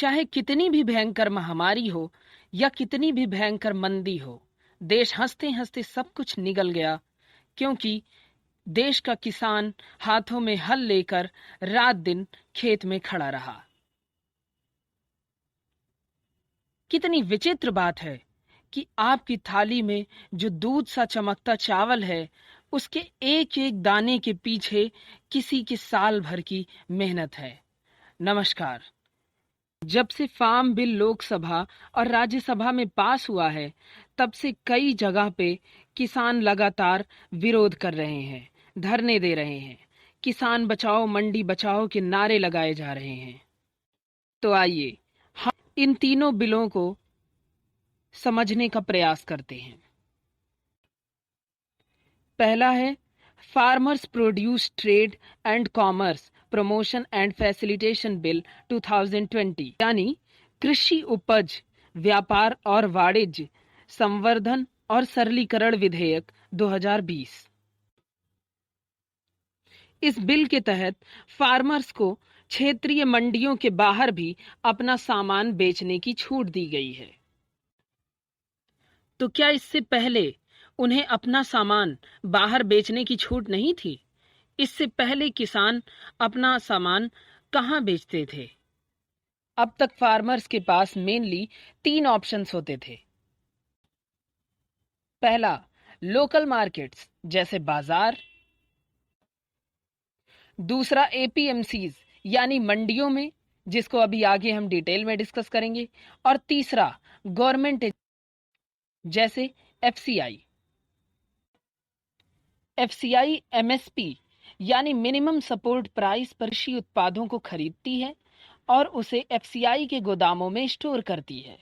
चाहे कितनी भी भयंकर महामारी हो या कितनी भी भयंकर मंदी हो, देश हंसते हंसते सब कुछ निगल गया, क्योंकि देश का किसान हाथों में हल लेकर रात दिन खेत में खड़ा रहा। कितनी विचित्र बात है कि आपकी थाली में जो दूध सा चमकता चावल है, उसके एक एक दाने के पीछे किसी की साल भर की मेहनत है। नमस्कार। जब से फार्म बिल लोकसभा और राज्यसभा में पास हुआ है, तब से कई जगह पे किसान लगातार विरोध कर रहे हैं, धरने दे रहे हैं, किसान बचाओ मंडी बचाओ के नारे लगाए जा रहे हैं। तो आइए हम इन तीनों बिलों को समझने का प्रयास करते हैं। पहला है farmers produce trade and commerce promotion and facilitation bill 2020, यानी कृषि उपज व्यापार और वाणिज्य संवर्धन और सरलीकरण विधेयक 2020। इस बिल के तहत फार्मर्स को क्षेत्रीय मंडियों के बाहर भी अपना सामान बेचने की छूट दी गई है। तो क्या इससे पहले उन्हें अपना सामान बाहर बेचने की छूट नहीं थी? इससे पहले किसान अपना सामान कहाँ बेचते थे? अब तक फार्मर्स के पास मेनली 3 ऑप्शंस होते थे। पहला, लोकल मार्केट्स जैसे बाजार। दूसरा, एपीएमसीज यानी मंडियों में, जिसको अभी आगे हम डिटेल में डिस्कस करेंगे। और तीसरा, गवर्नमेंट जैसे एफसीआई। एफसीआई एमएसपी यानी मिनिमम सपोर्ट प्राइस पर कृषि उत्पादों को खरीदती है और उसे एफसीआई के गोदामों में स्टोर करती है।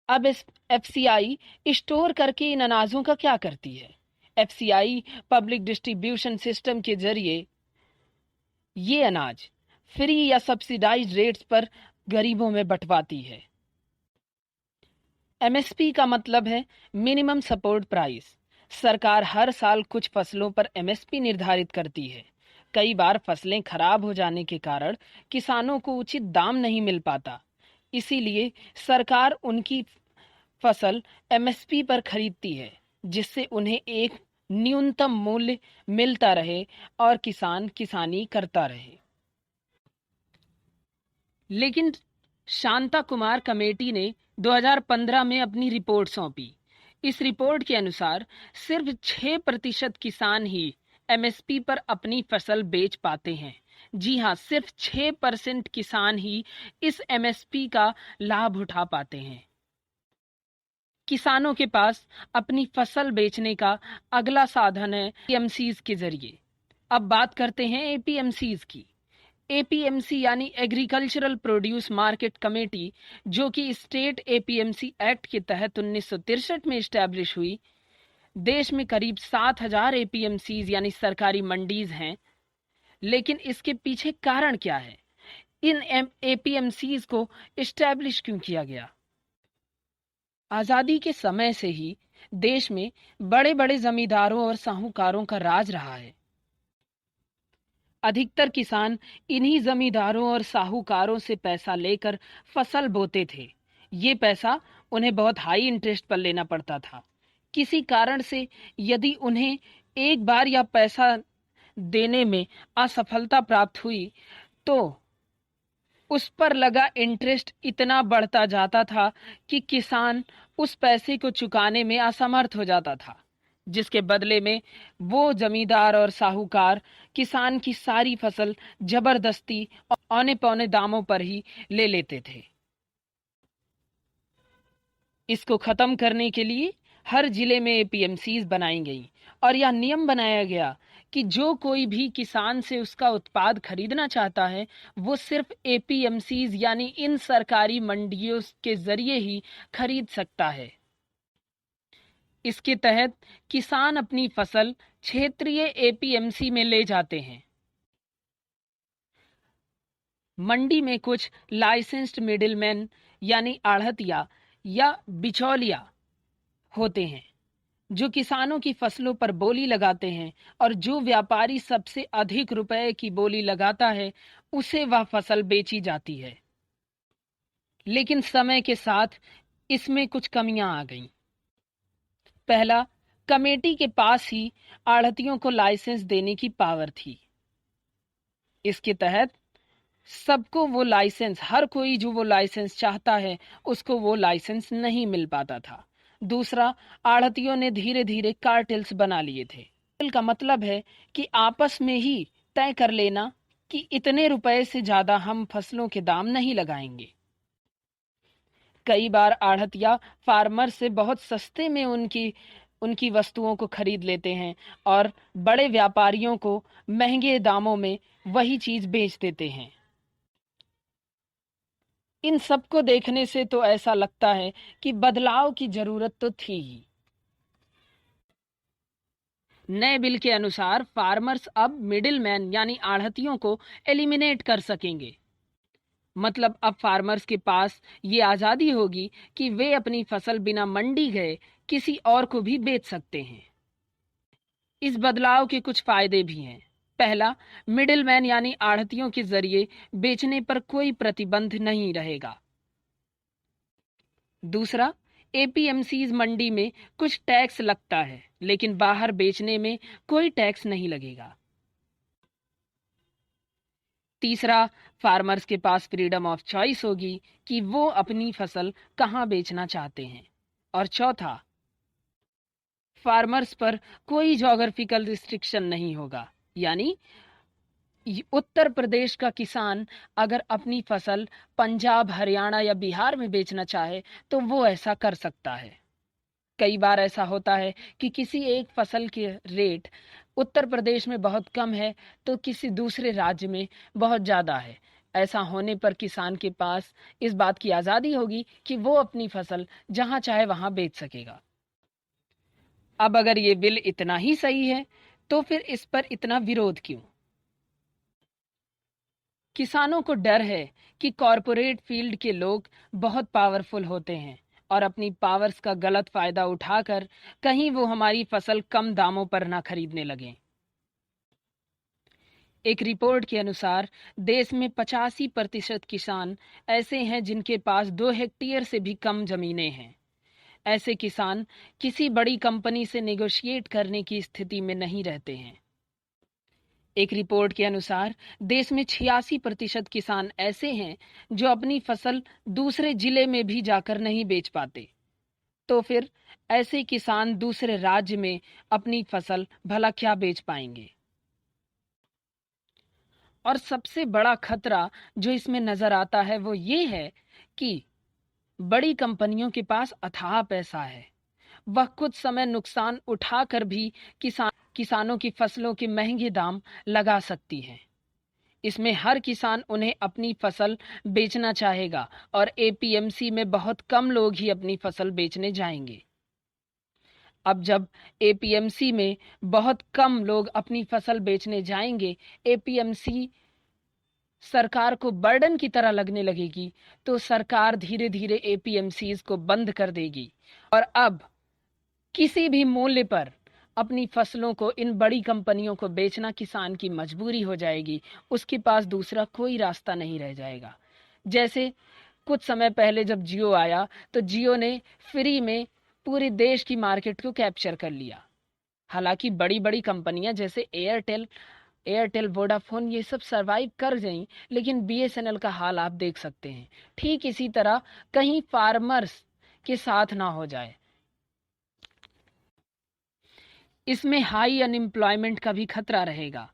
अब इस एफसीआई स्टोर करके इन अनाजों का क्या करती है? एफसीआई पब्लिक डिस्ट्रीब्यूशन सिस्टम के जरिए ये अनाज फ्री या सब्सिडाइज्ड रेट्स पर गरीबों में बंटवाती है। एमएसपी का मतलब है मिनिमम सपोर्ट प्राइस। सरकार हर साल कुछ फसलों पर एमएसपी निर्धारित करती है। कई बार फसलें खराब हो जाने के कारण किसानों को उचित दाम नहीं मिल पाता, इसीलिए सरकार उनकी फसल एमएसपी पर खरीदती है, जिससे उन्हें एक न्यूनतम मूल्य मिलता रहे और किसान किसानी करता रहे। लेकिन शांता कुमार कमेटी ने 2015 में अपनी रिपोर्ट सौंपी। इस रिपोर्ट के अनुसार सिर्फ 6% किसान ही एमएसपी पर अपनी फसल बेच पाते हैं। जी हाँ, सिर्फ 6% किसान ही इस एमएसपी का लाभ उठा पाते हैं। किसानों के पास अपनी फसल बेचने का अगला साधन है एपीएमसीज के जरिए। अब बात करते हैं एपीएमसीज की। एपीएमसी यानी एग्रीकल्चरल प्रोड्यूस मार्केट कमेटी, जो कि स्टेट एपीएमसी एक्ट के तहत 1963 में स्टैब्लिश हुई। देश में करीब 7,000 एपीएमसीज यानी सरकारी मंडीज हैं। लेकिन इसके पीछे कारण क्या है? इन एपीएमसीज को स्टैब्लिश क्यों किया गया? आजादी के समय से ही देश में बड़े बड़े जमींदारों और साहूकारों का राज रहा है। अधिकतर किसान इन्हीं जमींदारों और साहूकारों से पैसा लेकर फसल बोते थे। ये पैसा उन्हें बहुत हाई इंटरेस्ट पर लेना पड़ता था। किसी कारण से यदि उन्हें एक बार यह पैसा देने में असफलता प्राप्त हुई, तो उस पर लगा इंटरेस्ट इतना बढ़ता जाता था कि किसान उस पैसे को चुकाने में असमर्थ हो जाता था, जिसके बदले में वो जमींदार और साहूकार किसान की सारी फसल जबरदस्ती और औने पौने दामों पर ही ले लेते थे। इसको खत्म करने के लिए हर जिले में एपीएमसीज बनाई गई और यह नियम बनाया गया कि जो कोई भी किसान से उसका उत्पाद खरीदना चाहता है, वो सिर्फ एपीएमसीज यानी इन सरकारी मंडियों के जरिए ही खरीद सकता है। इसके तहत किसान अपनी फसल क्षेत्रीय एपीएमसी में ले जाते हैं। मंडी में कुछ लाइसेंस्ड मिडिलमैन यानी आढ़तिया या बिचौलिया होते हैं, जो किसानों की फसलों पर बोली लगाते हैं, और जो व्यापारी सबसे अधिक रुपए की बोली लगाता है, उसे वह फसल बेची जाती है। लेकिन समय के साथ इसमें कुछ कमियां आ गईं। पहला, कमेटी के पास ही आढ़तियों को लाइसेंस देने की पावर थी। इसके तहत सबको वो लाइसेंस, हर कोई जो वो लाइसेंस चाहता है उसको वो लाइसेंस नहीं मिल पाता था। दूसरा, आढ़तियों ने धीरे धीरे कार्टेल्स बना लिए थे। कार्टेल का मतलब है कि आपस में ही तय कर लेना कि इतने रुपए से ज्यादा हम फसलों के दाम नहीं लगाएंगे। कई बार आढ़तिया फार्मर से बहुत सस्ते में उनकी उनकी वस्तुओं को खरीद लेते हैं और बड़े व्यापारियों को महंगे दामों में वही चीज बेच देते हैं। इन सबको देखने से तो ऐसा लगता है कि बदलाव की जरूरत तो थी ही। नए बिल के अनुसार फार्मर्स अब मिडिलमैन यानी आढ़तियों को एलिमिनेट कर सकेंगे। मतलब अब फार्मर्स के पास ये आज़ादी होगी कि वे अपनी फसल बिना मंडी गए किसी और को भी बेच सकते हैं। इस बदलाव के कुछ फायदे भी हैं। पहला, मिडिलमैन यानी आढ़तियों के जरिए बेचने पर कोई प्रतिबंध नहीं रहेगा। दूसरा, एपीएमसीज मंडी में कुछ टैक्स लगता है लेकिन बाहर बेचने में कोई टैक्स नहीं लगेगा। तीसरा, फार्मर्स के पास फ्रीडम ऑफ चॉइस होगी कि वो अपनी फसल कहाँ बेचना चाहते हैं। और चौथा, फार्मर्स पर कोई ज्योग्राफिकल रिस्ट्रिक्शन नहीं होगा, यानी उत्तर प्रदेश का किसान अगर अपनी फसल पंजाब, हरियाणा या बिहार में बेचना चाहे तो वो ऐसा कर सकता है। कई बार ऐसा होता है कि किसी एक फसल के रेट उत्तर प्रदेश में बहुत कम है तो किसी दूसरे राज्य में बहुत ज़्यादा है। ऐसा होने पर किसान के पास इस बात की आज़ादी होगी कि वो अपनी फसल जहाँ चाहे वहाँ बेच सकेगा। अब अगर ये बिल इतना ही सही है तो फिर इस पर इतना विरोध क्यों? किसानों को डर है कि कॉरपोरेट फील्ड के लोग बहुत पावरफुल होते हैं और अपनी पावर्स का गलत फायदा उठाकर कहीं वो हमारी फसल कम दामों पर ना खरीदने लगें। एक रिपोर्ट के अनुसार देश में 85% किसान ऐसे हैं जिनके पास 2 हेक्टेयर से भी कम जमीनें हैं। ऐसे किसान किसी बड़ी कंपनी से नेगोशिएट करने की स्थिति में नहीं रहते हैं। एक रिपोर्ट के अनुसार देश में 86% किसान ऐसे हैं जो अपनी फसल दूसरे जिले में भी जाकर नहीं बेच पाते। तो फिर ऐसे किसान दूसरे राज्य में अपनी फसल भला क्या बेच पाएंगे? और सबसे बड़ा खतरा जो इसमें नजर आता है वो ये है कि बड़ी कंपनियों के पास अथाह पैसा है। वह कुछ समय नुकसान उठाकर भी किसानों की फसलों के महंगे दाम लगा सकती है। इसमें हर किसान उन्हें अपनी फसल बेचना चाहेगा और एपीएमसी में बहुत कम लोग ही अपनी फसल बेचने जाएंगे। अब जब एपीएमसी में बहुत कम लोग अपनी फसल बेचने जाएंगे, एपीएमसी सरकार को बर्डन की तरह लगने लगेगी, तो सरकार धीरे धीरे एपीएमसीज को बंद कर देगी और अब किसी भी मूल्य पर अपनी फसलों को इन बड़ी कंपनियों को बेचना किसान की मजबूरी हो जाएगी। उसके पास दूसरा कोई रास्ता नहीं रह जाएगा। जैसे कुछ समय पहले जब जियो आया तो जियो ने फ्री में पूरे देश की मार्केट को कैप्चर कर लिया। हालांकि बड़ी बड़ी कंपनियां जैसे एयरटेल, वोडाफोन ये सब सरवाइव कर गईं, लेकिन बीएसएनएल का हाल आप देख सकते हैं। ठीक इसी तरह कहीं फार्मर्स के साथ ना हो जाए। इसमें हाई अनएम्प्लॉयमेंट का भी खतरा रहेगा।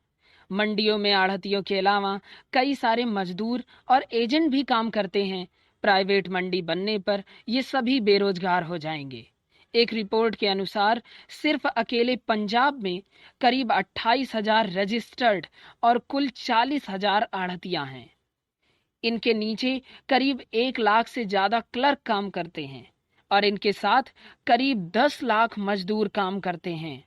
मंडियों में आढ़तियों के अलावा कई सारे मजदूर और एजेंट भी काम करते हैं। प्राइवेट मंडी बनने पर ये सभी बेरोजगार हो जाएंगे। एक रिपोर्ट के अनुसार सिर्फ अकेले पंजाब में करीब 28,000 रजिस्टर्ड और कुल 40,000 आढ़तियां हैं। इनके नीचे करीब 1 लाख से ज्यादा क्लर्क काम करते हैं और इनके साथ करीब 10 लाख मजदूर काम करते हैं।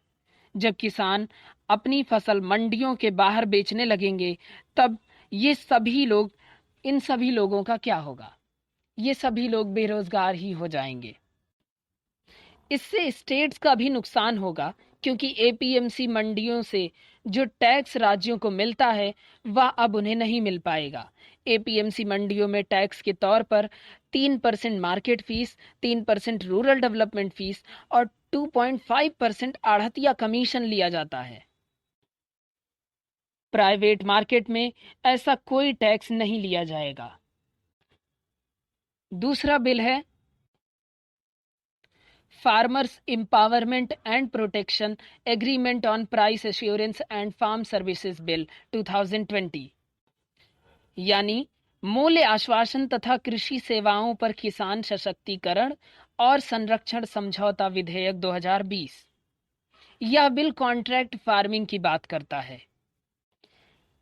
जब किसान अपनी फसल मंडियों के बाहर बेचने लगेंगे तब इन सभी लोगों का क्या होगा? ये सभी लोग बेरोजगार ही हो जाएंगे। इससे स्टेट्स का भी नुकसान होगा क्योंकि एपीएमसी मंडियों से जो टैक्स राज्यों को मिलता है वह अब उन्हें नहीं मिल पाएगा। एपीएमसी मंडियों में टैक्स के तौर पर 3% market fees, 3% rural development fees और 2.5% आढ़तिया कमीशन लिया जाता है। प्राइवेट मार्केट में ऐसा कोई टैक्स नहीं लिया जाएगा। दूसरा बिल है farmers empowerment and protection agreement on price assurance and farm services bill 2020, यानी मूल्य आश्वासन तथा कृषि सेवाओं पर किसान सशक्तिकरण और संरक्षण समझौता विधेयक 2020। यह बिल कॉन्ट्रैक्ट फार्मिंग की बात करता है।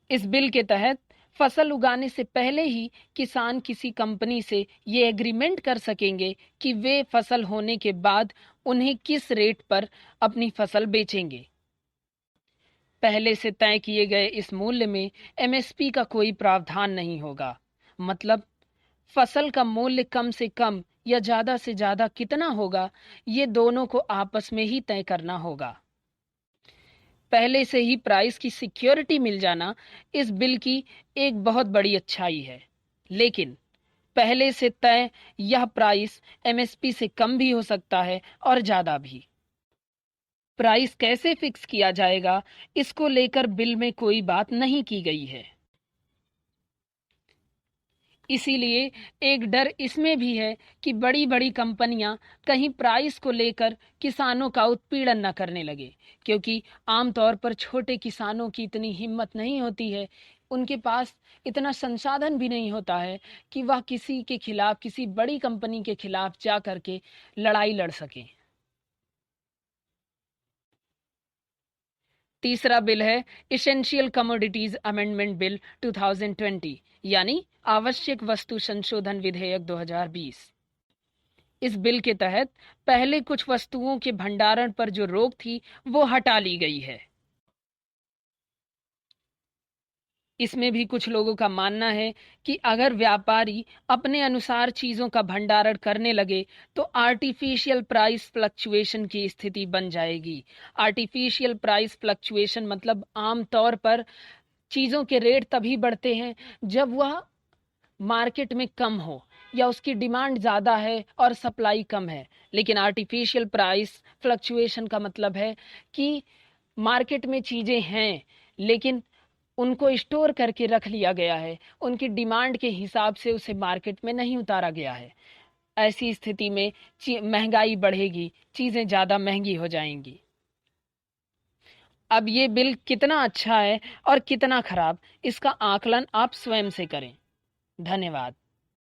इस बिल के तहत फसल उगाने से पहले ही किसान किसी कंपनी से ये एग्रीमेंट कर सकेंगे कि वे फसल होने के बाद उन्हें किस रेट पर अपनी फसल बेचेंगे। पहले से तय किए गए इस मूल्य में एमएसपी का कोई प्रावधान नहीं होगा। मतलब फसल का मूल्य कम से कम या ज्यादा से ज्यादा कितना होगा, ये दोनों को आपस में ही तय करना होगा। पहले से ही प्राइस की सिक्योरिटी मिल जाना इस बिल की एक बहुत बड़ी अच्छाई है। लेकिन पहले से तय यह प्राइस एमएसपी से कम भी हो सकता है और ज्यादा भी। प्राइस कैसे फिक्स किया जाएगा, इसको लेकर बिल में कोई बात नहीं की गई है। इसीलिए एक डर इसमें भी है कि बड़ी बड़ी कंपनियां कहीं प्राइस को लेकर किसानों का उत्पीड़न न करने लगे, क्योंकि आमतौर पर छोटे किसानों की इतनी हिम्मत नहीं होती है, उनके पास इतना संसाधन भी नहीं होता है कि वह किसी के खिलाफ, किसी बड़ी कंपनी के खिलाफ जा करके लड़ाई लड़ सकें। तीसरा बिल है इसेंशियल कमोडिटीज अमेंडमेंट बिल 2020, यानी आवश्यक वस्तु संशोधन विधेयक 2020। इस बिल के तहत पहले कुछ वस्तुओं के भंडारण पर जो रोक थी वो हटा ली गई है। इसमें भी कुछ लोगों का मानना है कि अगर व्यापारी अपने अनुसार चीजों का भंडारण करने लगे तो आर्टिफिशियल प्राइस फ्लक्चुएशन की स्थिति बन जाएगी। आर्टिफिशियल प्राइस फ्लक्चुएशन मतलब आमतौर पर चीजों के रेट तभी बढ़ते हैं जब वह मार्केट में कम हो या उसकी डिमांड ज़्यादा है और सप्लाई कम है। लेकिन आर्टिफिशियल प्राइस फ्लक्चुएशन का मतलब है कि मार्केट में चीज़ें हैं लेकिन उनको स्टोर करके रख लिया गया है, उनकी डिमांड के हिसाब से उसे मार्केट में नहीं उतारा गया है। ऐसी स्थिति में महंगाई बढ़ेगी, चीज़ें ज़्यादा महंगी हो जाएंगी। अब ये बिल कितना अच्छा है और कितना खराब, इसका आकलन आप स्वयं से करें। धन्यवाद।